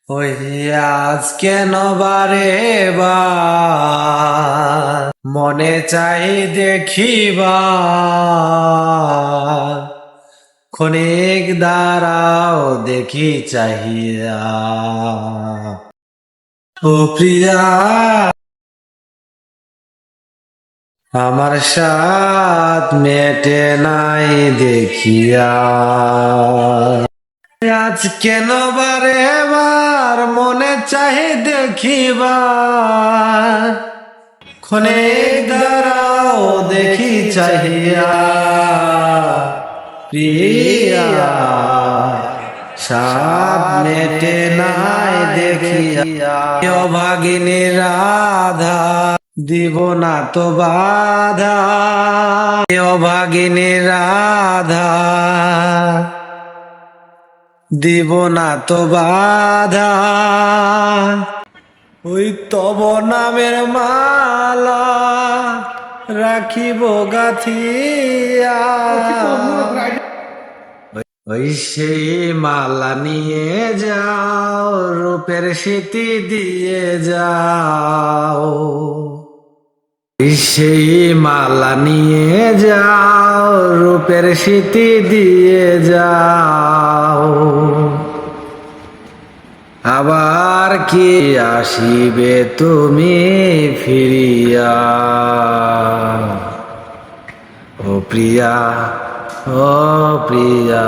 ওই আজ কেন বারে বার মনে চাই দেখিবা ক্ষণিক দাঁড়াও দেখি চাহিয়া ও প্রিয়া আমার সাথ মেটে নাই দেখিয়া আজ কেন বারে বার মনে চাহে দেখিবা ক্ষণিক দাঁড়াও দেখি চাহিয়া প্রিয়া সাথ মেটে নাই দেখিয়া ভাগিনী রাধা দিব না তো বাধা ভাগিনী রাধা দিব না তো বাধা ওই তব নামের মালা রাখিব গাথিয়া ওই সেই মালা নিয়ে যাও রূপের স্মৃতি দিয়ে যাও সেই মালা নিয়ে যাও রূপের স্মৃতি দিয়ে যাও আবার কি আসিবে তুমি ফিরিয়া ও প্রিয়া ও প্রিয়া।